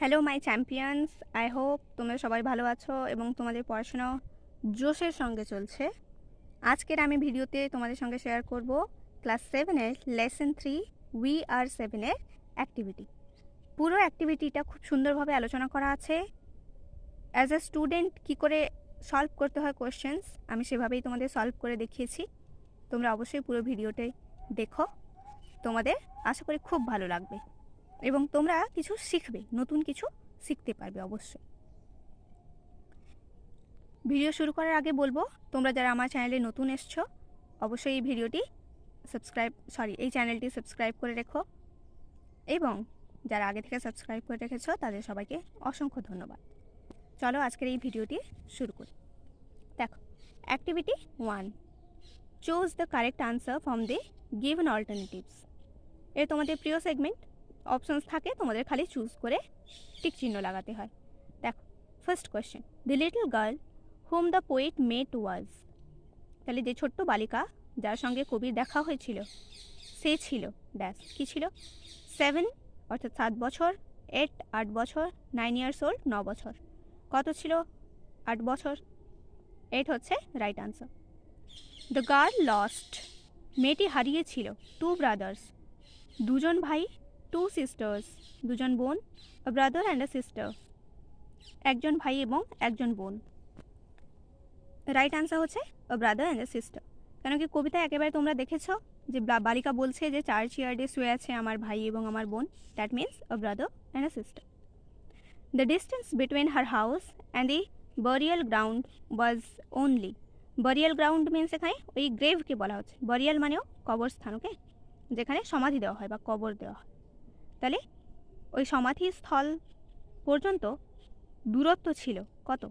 Hello my champions, I hope তোমরা সবাই ভালো আছো এবং তোমাদের পড়াশোনা জোশের সঙ্গে চলছে। আজকের আমি ভিডিওতে তোমাদের সঙ্গে শেয়ার করব ক্লাস 7-এর লেসন 3 উই আর 7-এর অ্যাক্টিভিটি। পুরো অ্যাক্টিভিটিটা খুব সুন্দরভাবে আলোচনা করা আছে। অ্যাজ আ স্টুডেন্ট কী করে সলভ করতে হয় কোয়েশ্চেন্স, আমি সেভাবেই তোমাদের সলভ করে দেখিয়েছি। তোমরা অবশ্যই পুরো ভিডিওটাই দেখো, তোমাদের আশা করি খুব ভালো লাগবে এবং তোমরা কিছু শিখবে, নতুন কিছু শিখতে পারবে অবশ্যই। ভিডিও শুরু করার আগে বলবো, তোমরা যারা আমার চ্যানেলে নতুন এসছো অবশ্যই এই চ্যানেলটি সাবস্ক্রাইব করে রেখো এবং যারা আগে থেকে সাবস্ক্রাইব করে রেখেছো তাদের সবাইকে অসংখ্য ধন্যবাদ। চলো আজকের এই ভিডিওটি শুরু করি। দেখো, activity 1, choose the correct answer from the given alternatives. এর তোমাদের প্রিয় সেগমেন্ট, অপশনস থাকে, তোমাদের খালি চুজ করে টিক চিহ্ন লাগাতে হয়। দেখো, first question, the little girl whom the poet met was. তাহলে যে ছোট্ট বালিকা যার সঙ্গে কবির দেখা হয়েছিল সে ছিল ড্যাশ, কী ছিল? 7 অর্থাৎ 7 বছর, 8 বছর, 9 ইয়ার্স ওল্ড 9 বছর। কত ছিল? 8 বছর। 8 হচ্ছে right answer. The girl lost, মেয়েটি হারিয়েছিল 2 ব্রাদার্স, দুজন ভাই, 2 সিস্টার্স, দুজন বোন, আ ব্রাদার অ্যান্ড আ সিস্টার, একজন ভাই এবং একজন বোন। রাইট আনসার হচ্ছে আ ব্রাদার অ্যান্ড আ সিস্টার। কেন কি কবিতায় একেবারে তোমরা দেখেছ যে বালিকা বলছে যে চার্চ ইয়ার্ডে শুয়ে আছে আমার ভাই এবং আমার বোন, that means a brother and a sister. The distance between her house and the burial ground was only. Burial ground means এখানে ওই গ্রেভকে বলা হচ্ছে, বারিয়াল মানেও কবরস্থান, ওকে, যেখানে সমাধি দেওয়া হয় বা কবর দেওয়া হয়। তাহলে ওই সমাধিস্থল পর্যন্ত দূরত্ব ছিল কত?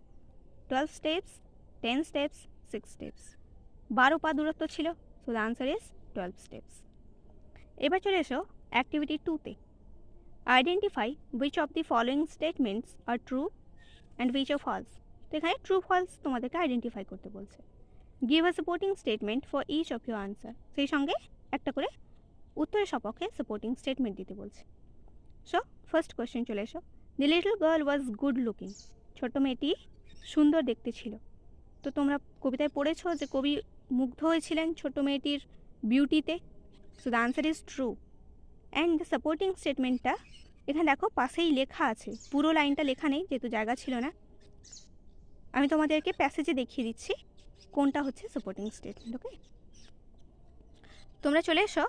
12 স্টেপস, 10 স্টেপস, 6 স্টেপস, 12 পা দূরত্ব ছিল। So the answer is 12 steps. এবার চলে এসো অ্যাক্টিভিটি 2-তে। Identify which of the following statements are true and which are false. তো এখানে ট্রু ফলস তোমাদেরকে আইডেন্টিফাই করতে বলছে। Give a supporting statement for each of your answer. সেই সঙ্গে একটা করে উত্তরের সপক্ষে সাপোর্টিং স্টেটমেন্ট দিতে বলছে। সো ফার্স্ট কোয়েশ্চেন চলে এসো। The little girl was good looking. ছোট্ট মেয়েটি সুন্দর দেখতে ছিল। তো তোমরা কবিতায় পড়েছো যে কবি মুগ্ধ হয়েছিলেন ছোট মেয়েটির বিউটিতে। So the answer is true. And the supporting স্টেটমেন্টটা এখানে দেখো পাশেই লেখা আছে, পুরো লাইনটা লেখা নেই যেহেতু জায়গা ছিল না। আমি তোমাদেরকে প্যাসেজে দেখিয়ে দিচ্ছি কোনটা হচ্ছে সাপোর্টিং স্টেটমেন্ট, ওকে। তোমরা চলে এসো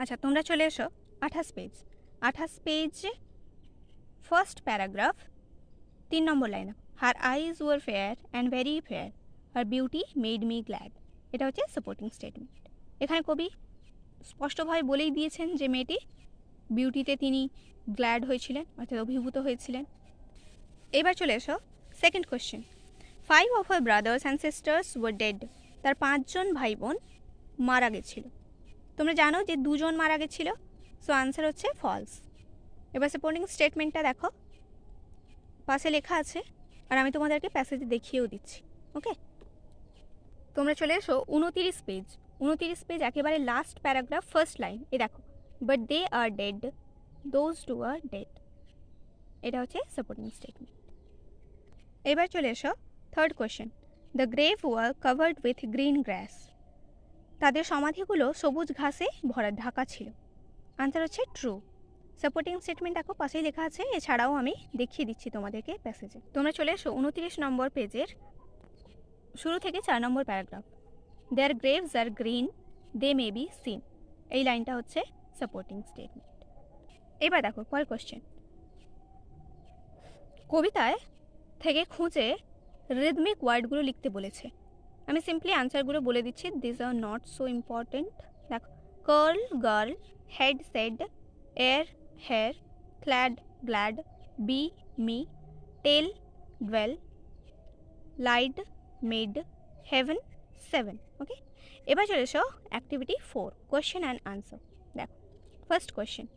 28 পেজ। 28 পেজে first paragraph 3 number line. Her eyes were fair and very fair, her beauty made me glad. এটা হচ্ছে সাপোর্টিং স্টেটমেন্ট। এখানে কবি স্পষ্টভাবে বলেই দিয়েছেন যে মেয়েটি বিউটিতে তিনি গ্ল্যাড হয়েছিলেন, অর্থাৎ অভিভূত হয়েছিলেন। এবার চলে এসো second question. 5 of her brothers and sisters were dead. তার 5 জন ভাই বোন মারা গেছিল। তোমরা জানো যে 2 জন মারা গেছিল। সো আনসার হচ্ছে ফলস। এবার সাপোর্টিং স্টেটমেন্টটা দেখো, পাশে লেখা আছে আর আমি তোমাদেরকে প্যাসেজে দেখিয়েও দিচ্ছি, ওকে। তোমরা চলে এসো 29 পেজ। 29 পেজ একেবারে লাস্ট প্যারাগ্রাফ ফার্স্ট লাইন। এ দেখো, but they are dead, those two are dead. এটা হচ্ছে সাপোর্টিং স্টেটমেন্ট। এবার চলে এসো third question. The grave were covered with green grass. তাদের সমাধিগুলো সবুজ ঘাসে ঢাকা ছিল। আনসার হচ্ছে ট্রু। সাপোর্টিং স্টেটমেন্ট দেখো পাশেই লেখা আছে, এছাড়াও আমি দেখিয়ে দিচ্ছি তোমাদেরকে প্যাসেজে। তোমরা চলে এসো 29 নম্বর পেজের শুরু থেকে 4 নম্বর paragraph. Their graves are green, they may be seen. এই লাইনটা হচ্ছে সাপোর্টিং স্টেটমেন্ট। এবার দেখো পরের কোয়েশ্চেন। কবিতায় থেকে খুঁজে রিদমিক ওয়ার্ডগুলো লিখতে বলেছে। আমি সিম্পলি আনসারগুলো বলে দিচ্ছি, this are not so important. দেখো, curl girl, head said, air hair, clad glad, be me, tell dwell, lied made, heaven 7, okay. এবার চলে এসো অ্যাক্টিভিটি 4, কোয়েশ্চেন অ্যান্ড আনসার। দেখো, first question,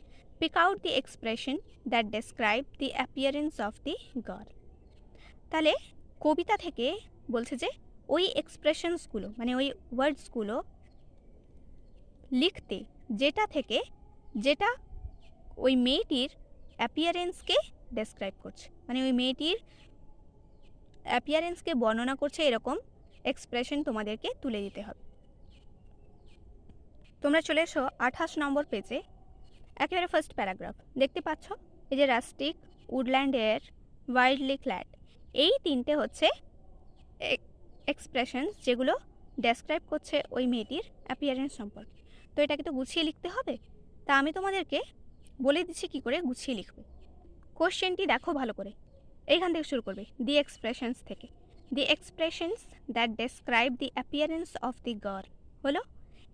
pick out the expression that describe the appearance of the girl. তাহলে কবিতা থেকে বলছে যে ওই এক্সপ্রেশনসগুলো মানে ওই ওয়ার্ডসগুলো লিখতে যেটা ওই মেয়েটির অ্যাপিয়ারেন্সকে ডেসক্রাইব করছে, মানে ওই মেয়েটির অ্যাপিয়ারেন্সকে বর্ণনা করছে, এরকম এক্সপ্রেশন তোমাদেরকে তুলে দিতে হবে। তোমরা চলে এসো 28 নম্বর পেজে, একেবারে ফার্স্ট প্যারাগ্রাফ দেখতে পাচ্ছ, এই যে rustic, woodland air, wildly clad, এই তিনটে হচ্ছে এক্সপ্রেশন যেগুলো ডেসক্রাইব করছে ওই মেয়েটির অ্যাপিয়ারেন্স সম্পর্কে। তো এটাকে তো গুছিয়ে লিখতে হবে, তা আমি তোমাদেরকে বলে দিচ্ছি কী করে গুছিয়ে লিখবে। কোশ্চেনটি দেখো ভালো করে, এইখান থেকে শুরু করবে, দি এক্সপ্রেশনস থেকে। The expressions that describe the appearance of the girl হলো,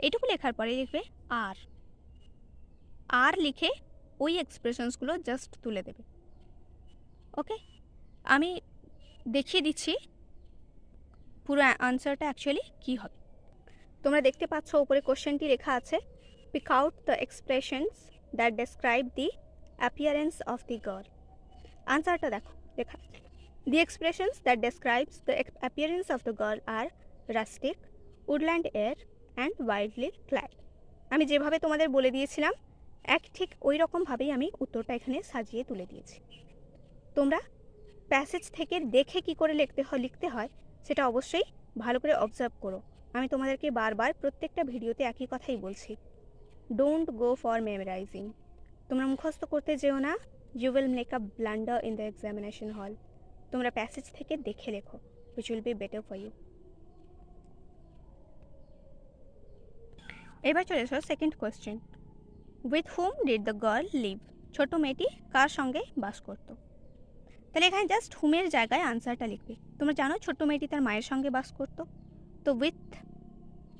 এটুকু লেখার পরে লিখবে আর, আর লিখে ওই এক্সপ্রেশনসগুলো জাস্ট তুলে দেবে। ওকে, আমি দেখিয়ে দিচ্ছি পুরো আনসারটা অ্যাকচুয়ালি কী হবে। তোমরা দেখতে পাচ্ছ উপরে কোশ্চেনটি লেখা আছে, pick out the expressions that describe the appearance of the girl. আনসারটা দেখো লেখা, the expressions that describes the appearance of the girl are rustic, woodland air and wildly clad. আমি যেভাবে তোমাদের বলে দিয়েছিলাম ঠিক ওই রকমভাবেই আমি উত্তরটা এখানে সাজিয়ে তুলে দিয়েছি। তোমরা প্যাসেজ থেকে দেখে কি করে লিখতে হয় সেটা অবশ্যই ভালো করে অবজার্ভ করো। আমি তোমাদেরকে বারবার প্রত্যেকটা ভিডিওতে একই কথাই বলছি, ডোন্ট গো ফর মেমোরাইজিং। তোমরা মুখস্থ করতে যেও না, you will make a blunder in the examination hall. তোমরা প্যাসেজ থেকে দেখে লেখো, which will be better for you. এবার চলে এসো second question, with whom did the girl live. ছোট মেয়েটি কার সঙ্গে বাস করত। তাহলে এখানে জাস্ট হুমের জায়গায় আনসারটা লিখবে। তোমরা জানো ছোট্ট মেয়েটি তার মায়ের সঙ্গে বাস করত, তো উইথ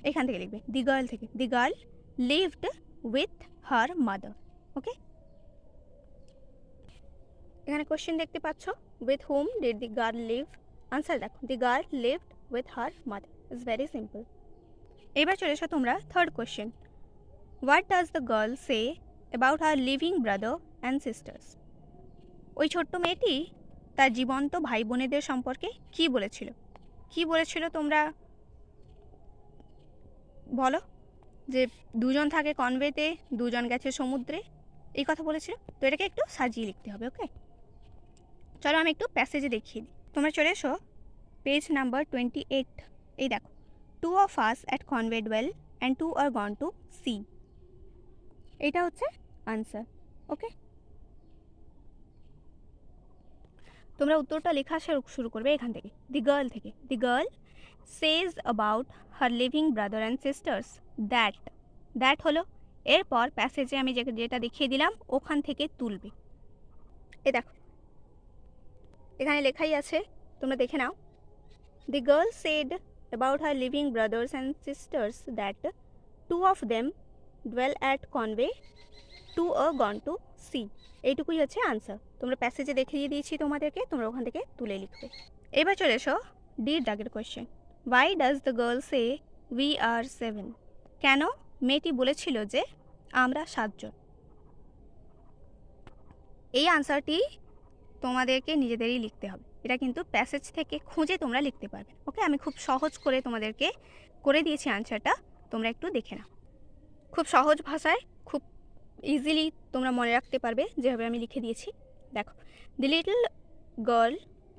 এখান থেকে লিখবে দি গার্ল থেকে, the girl lived with her mother. Okay, এখানে কোশ্চেন দেখতে পাচ্ছ, with whom did the girl live, answer দেখো, the girl lived with her mother. It's very simple. এবার চলে এসো তোমরা third question, what does the girl say about her living brother and sisters. ওই ছোট্ট মেয়েটি তার জীবন্ত ভাই বোনেদের সম্পর্কে কি বলেছিল, কি বলেছিল তোমরা বলো। যে দুজন থাকে কনভেতে, দুজন গেছে সমুদ্রে, এই কথা বলেছিল। তো এটাকে একটু সাজিয়ে লিখতে হবে। ওকে, চলো আমি একটু প্যাসেজে দেখিয়ে দিই। তোমরা চলে এসো পেজ নাম্বার 28। এই দেখো, 2 of us at Conway dwell and 2 are gone to sea. এটা হচ্ছে আনসার। ওকে, তোমরা উত্তরটা লেখা শুরু করবে এখান থেকে, দি গার্ল থেকে। The girl Sage about her living brother and sisters that, that হলো, এরপর প্যাসেজে আমি যেটা দেখিয়ে দিলাম ওখান থেকে তুলবে। এ দেখো এখানে লেখাই আছে, তোমরা দেখে নাও। The girl said about her living brothers and sisters that 2 of them dwell at Conway, 2 are gone to sea. এইটুকুই হচ্ছে আনসার। তোমরা প্যাসেজে দেখিয়ে দিয়েছি তোমাদেরকে, তোমরা ওখান থেকে তুলে লিখবে। এবার চলে এসো ডি দাগের question, why does the girl say we are 7। কেন মেয়েটি বলেছিল যে আমরা 7 জন। এই আনসারটি তোমাদেরকে নিজেদেরই লিখতে হবে, এটা কিন্তু প্যাসেজ থেকে খুঁজে তোমরা লিখতে পারবে। ওকে, আমি খুব সহজ করে তোমাদেরকে করে দিয়েছি আনসারটা, তোমরা একটু দেখে নাও। খুব সহজ ভাষায় খুব ইজিলি তোমরা মনে রাখতে পারবে যেভাবে আমি লিখে দিয়েছি। দেখো, দি লিটল গার্ল,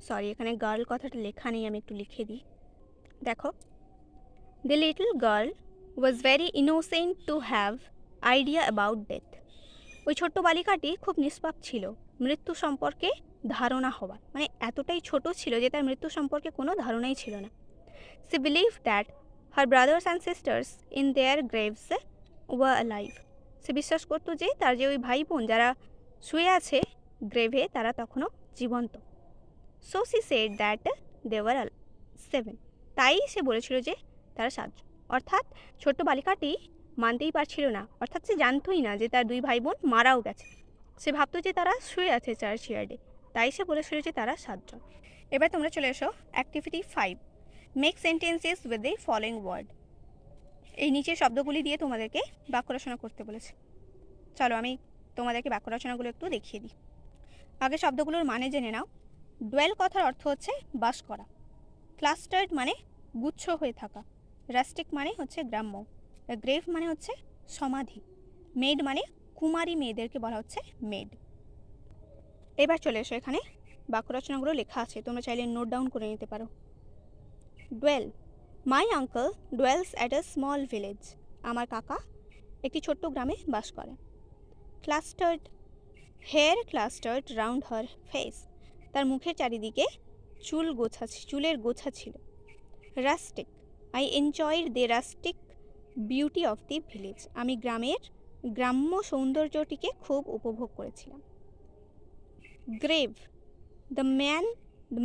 সরি এখানে গার্ল কথাটা লেখা নেই, আমি একটু লিখে দিই। দেখো, the little girl was very innocent to have idea about death. ওই ছোট্ট বালিকাটি খুব নিষ্পাপ ছিল মৃত্যু সম্পর্কে ধারণা হওয়ার, মানে এতটাই ছোট ছিল যে তার মৃত্যু সম্পর্কে কোনো ধারণাই ছিল না। She believe that her brothers and sisters in their graves were alive. সে বিশ্বাস করতো যে তার যে ওই ভাই বোন যারা শুয়ে আছে গ্রেভে তারা তখনও জীবন্ত। So she said that they were 7, তাই সে বলেছিল যে তারা 7 জন। অর্থাৎ ছোট্ট বালিকাটি মানতেই পারছিল না, অর্থাৎ সে জানতোই না যে তার 2 ভাই বোন মারাও গেছে। সে ভাবতো যে তারা শুয়ে আছে চার্চ ইয়ার্ডে, তাই সে বলেছিল যে তারা 7 জন। এবার তোমরা চলে এসো activity 5, make sentences with the following word. এই নিচের শব্দগুলি দিয়ে তোমাদেরকে বাক্য রচনা করতে বলেছে। চলো আমি তোমাদেরকে বাক্য রচনাগুলো একটু দেখিয়ে দিই। আগে শব্দগুলোর মানে জেনে নাও। ডুয়েল কথার অর্থ হচ্ছে বাস করা, ক্লাস্টার্ড মানে গুচ্ছ হয়ে থাকা, রাস্টিক মানে হচ্ছে গ্রাম্য, গ্রেভ মানে হচ্ছে সমাধি, মেড মানে কুমারী মেয়েদেরকে বলা হচ্ছে মেড। এবার চলে এসো, এখানে বাক্য রচনাগুলো লেখা আছে, তোমরা চাইলে নোট ডাউন করে নিতে পারো। Dwell, my uncle dwells at a small village, আমার কাকা একটি ছোট্ট গ্রামে বাস করে। Clustered, hair clustered round her face, তার মুখের চারিদিকে চুলের গোছা ছিল। Rustic, I enjoyed the rustic beauty of the village, আমি গ্রাম্য সৌন্দর্যটিকে খুব উপভোগ করেছিলাম। Grave, the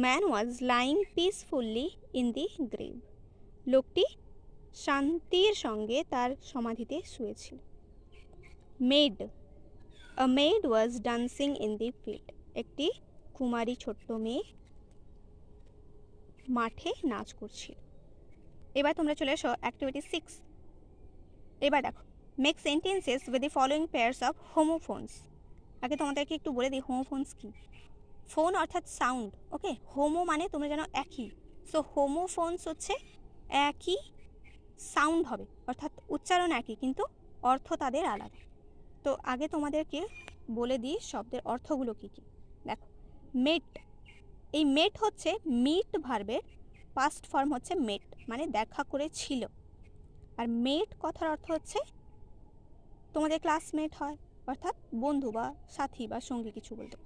man was lying peacefully in the grave, লোকটি শান্তির সঙ্গে তার সমাধিতে শুয়েছিল। Maid, a maid was dancing in the field, একটি কুমারী ছোট্ট মেয়ে মাঠে নাচ করছিল। এবার তোমরা চলে এসো অ্যাক্টিভিটি 6। এবার দেখো, make sentences with the following pairs of homophones. আগে তোমাদেরকে একটু বলে দিই হোমোফোনস কি। ফোন অর্থাৎ সাউন্ড, ওকে। হোমো মানে তোমরা জানো একই, সো হোমোফোনস হচ্ছে একই সাউন্ড হবে, অর্থাৎ উচ্চারণ একই কিন্তু অর্থ তাদের আলাদা। তো আগে তোমাদেরকে বলে দিই শব্দের অর্থগুলো কী কী। দেখো, মেট, এই মেট হচ্ছে মিট ভার্বের পাস্ট ফর্ম হচ্ছে মেট, মানে দেখা করেছিল। আর মেট কথার অর্থ হচ্ছে তোমাদের ক্লাসমেট হয়, অর্থাৎ বন্ধু বা সাথী বা সঙ্গী কিছু বলতে।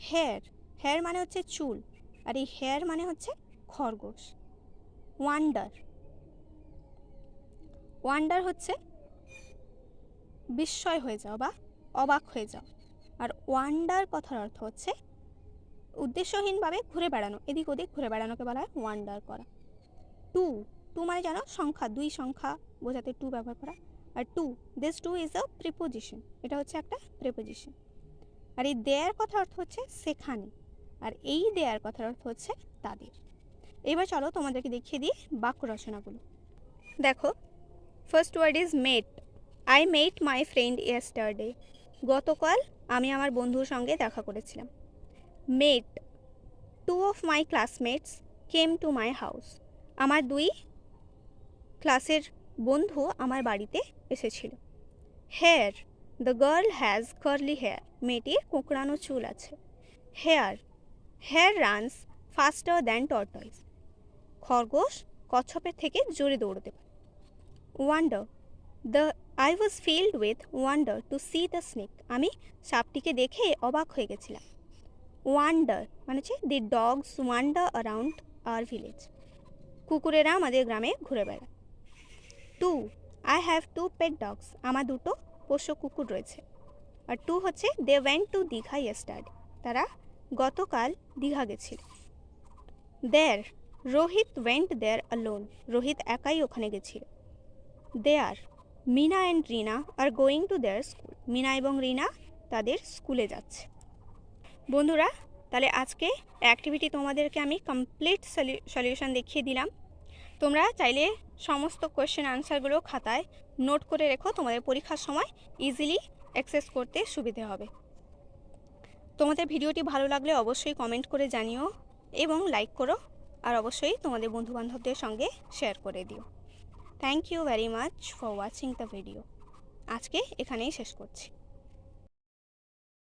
হেয়ার, হেয়ার মানে হচ্ছে চুল, আর এই হেয়ার মানে হচ্ছে খরগোশ। ওয়ান্ডার, ওয়ান্ডার হচ্ছে বিস্ময় হয়ে যাও বা অবাক হয়ে যাও। আর ওয়ান্ডার কথার অর্থ হচ্ছে উদ্দেশ্যহীনভাবে ঘুরে বেড়ানো, এদিক ওদিক ঘুরে বেড়ানোকে বলা হয় ওয়ান্ডার করা। টু, টু মানে জানো সংখ্যা, দুই সংখ্যা বোঝাতে টু ব্যবহার করা। আর to, this to is a preposition, এটা হচ্ছে একটা প্রিপোজিশন। আর এই দেয়ার কথার অর্থ হচ্ছে সেখানে, আর এই দেয়ার কথার অর্থ হচ্ছে তাদের। এবার চলো তোমাদেরকে দেখিয়ে দিই বাক্য রচনাগুলো। দেখো, first word is met, I met my friend yesterday, গতকাল আমি আমার বন্ধুর সঙ্গে দেখা করেছিলাম। Met, two of my classmates came to my house, আমার দুই ক্লাসের বন্ধু আমার বাড়িতে এসেছিল। Hair, the girl has curly hair, মেয়েটির কোঁকড়ানো চুল আছে। Hare, hare runs faster than tortoise, খরগোশ কচ্ছপের থেকে জোরে দৌড়তে পারে। Wonder, I was filled with wonder to see the snake, আমি সাপটিকে দেখে অবাক হয়ে গেছিলাম। ওয়ান্ডার মানে হচ্ছে the dogs wander around our village, কুকুরেরা আমাদের গ্রামে ঘুরে বেড়ায়। Two, I have two pet dogs, আমার দুটো পোষ্য কুকুর রয়েছে। আর টু হচ্ছে they went to Digha yesterday, তারা গতকাল দীঘা গেছিল। There, Rohit went there alone, Rohit একাই ওখানে গেছিল। There, Mina and Rina are going to their school, Mina এবং রিনা তাদের স্কুলে যাচ্ছে। বন্ধুরা, তাহলে আজকে অ্যাক্টিভিটি তোমাদেরকে আমি কমপ্লিট সলিউশন দেখিয়ে দিলাম। তোমরা চাইলে সমস্ত কোয়েশ্চেন আনসারগুলো খাতায় নোট করে রেখো, তোমাদের পরীক্ষার সময় ইজিলি অ্যাক্সেস করতে সুবিধে হবে। তোমাদের ভিডিওটি ভালো লাগলে অবশ্যই কমেন্ট করে জানিও এবং লাইক করো, আর অবশ্যই তোমাদের বন্ধুবান্ধবদের সঙ্গে শেয়ার করে দিও। Thank you very much for watching the video. আজকে এখানেই শেষ করছি।